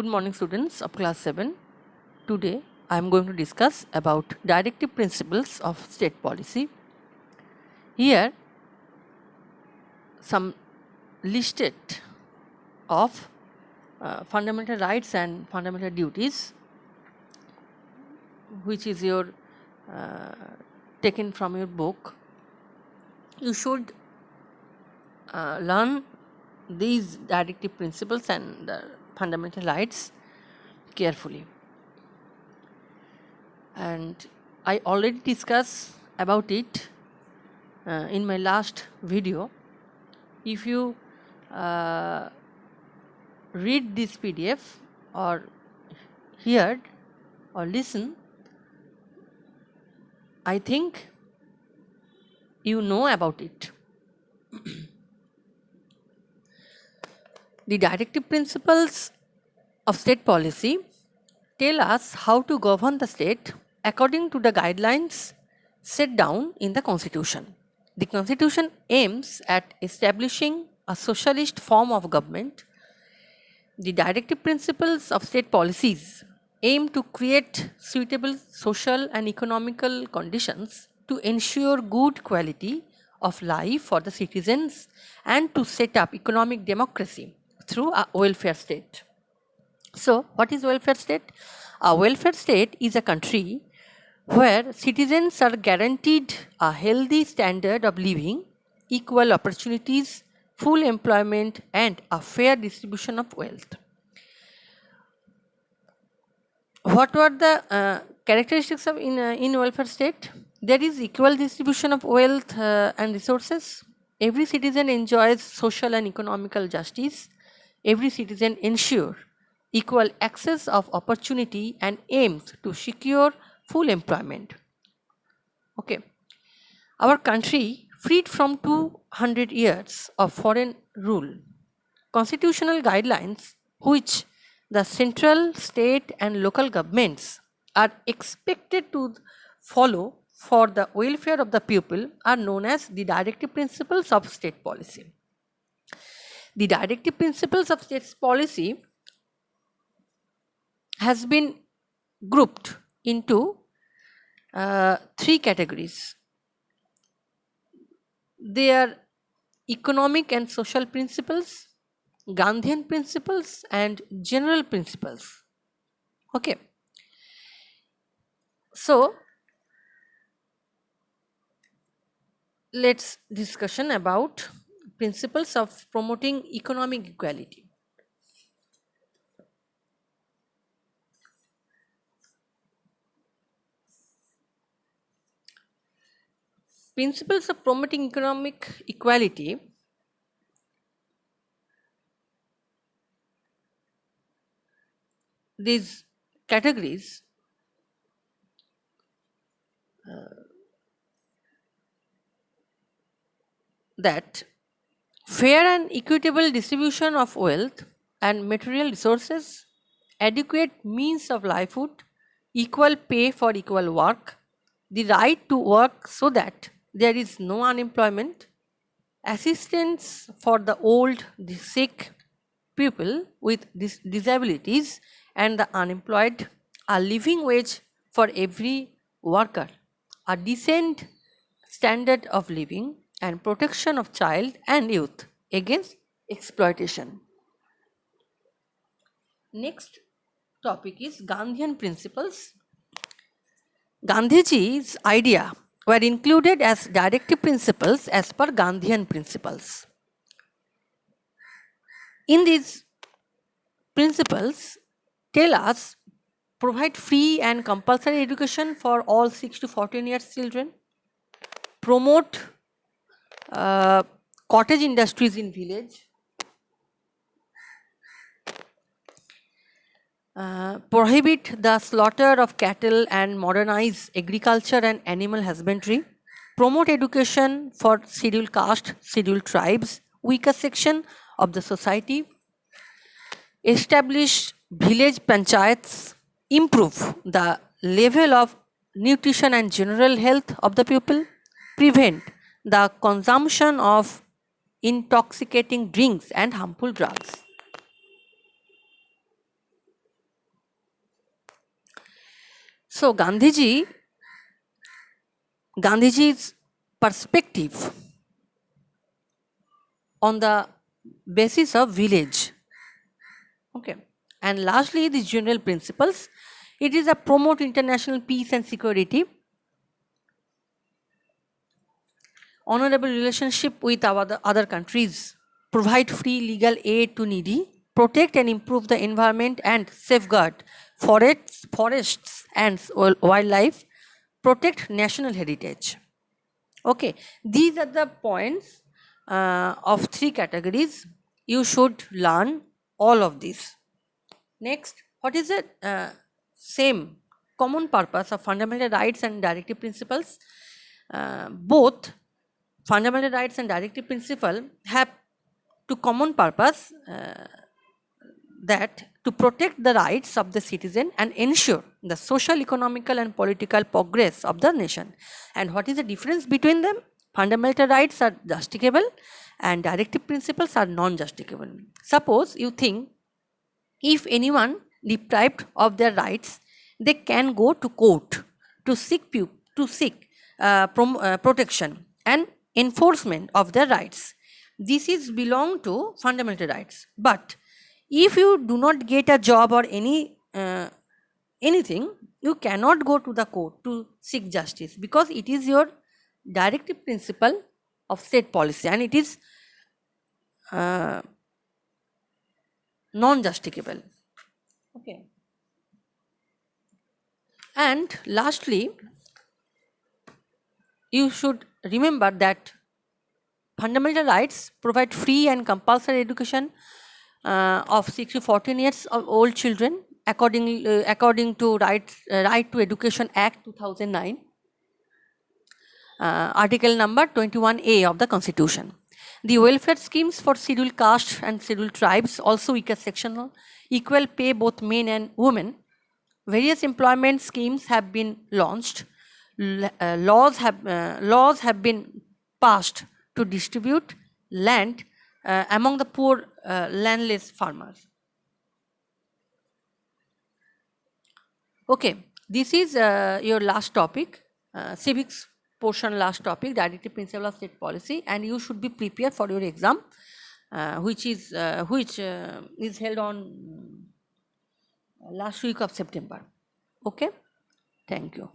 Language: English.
Good morning, students of class 7. Today I am going to discuss about directive principles of state policy. Here some listed of fundamental rights and fundamental duties, which is your taken from your book. You should learn these directive principles and fundamental rights carefully. And I already discussed about it in my last video. If you read this PDF or heard or listen, I think you know about it. The directive principles of state policy tell us how to govern the state according to the guidelines set down in the Constitution. The Constitution aims at establishing a socialist form of government. The directive principles of state policies aim to create suitable social and economical conditions to ensure good quality of life for the citizens and to set up economic democracy through a welfare state. So, what is welfare state? A welfare state is a country where citizens are guaranteed a healthy standard of living, equal opportunities, full employment, and a fair distribution of wealth. What were the characteristics of in welfare state? There is equal distribution of wealth and resources. Every citizen enjoys social and economical justice. Every citizen ensures equal access of opportunity and aims to secure full employment. Okay. Our country, freed from 200 years of foreign rule, constitutional guidelines which the central, state and local governments are expected to follow for the welfare of the people are known as the directive principles of state policy. The directive principles of state policy has been grouped into three categories. They are economic and social principles, Gandhian principles and general principles. Okay. So, let's discussion about principles of promoting economic equality. Principles of promoting economic equality these categories that fair and equitable distribution of wealth and material resources, adequate means of livelihood, equal pay for equal work, the right to work so that there is no unemployment, assistance for the old, the sick, people with disabilities and the unemployed, a living wage for every worker, a decent standard of living and protection of child and youth against exploitation. Next topic is Gandhian principles. Gandhiji's idea were included as directive principles as per Gandhian principles. In these principles tell us provide free and compulsory education for all 6 to 14 years children, promote cottage industries in village, prohibit the slaughter of cattle and modernize agriculture and animal husbandry, promote education for scheduled caste, scheduled tribes, weaker section of the society, establish village panchayats, improve the level of nutrition and general health of the people, prevent the consumption of intoxicating drinks and harmful drugs. So Gandhiji's perspective on the basis of village. Okay. And lastly, the general principles. It is a promote international peace and security, honorable relationship with our other countries, provide free legal aid to needy, protect and improve the environment and safeguard forests and wildlife, protect national heritage. Okay, these are the points of 3 categories. You should learn all of these. Next, what is the same common purpose of fundamental rights and directive principles? Both fundamental rights and directive principle have to common purpose that to protect the rights of the citizen and ensure the social, economical and political progress of the nation. And what is the difference between them? Fundamental rights are justicable and directive principles are non-justicable. Suppose you think if anyone deprived of their rights, they can go to court to seek protection and enforcement of their rights. This is belong to fundamental rights. But if you do not get a job or anything, you cannot go to the court to seek justice because it is your directive principle of state policy and it is non-justicable. Okay. And lastly, you should remember that fundamental rights provide free and compulsory education of 6 to 14 years of old children according to Right to Education Act 2009, article number 21A of the Constitution. The welfare schemes for scheduled caste and scheduled tribes, also weaker sectional, equal pay both men and women. Various employment schemes have been launched. Laws have been passed to distribute land among the poor landless farmers. Okay, this is your last topic, civics portion last topic, directive principle of state policy, and you should be prepared for your exam, which is held on last week of September. Okay, thank you.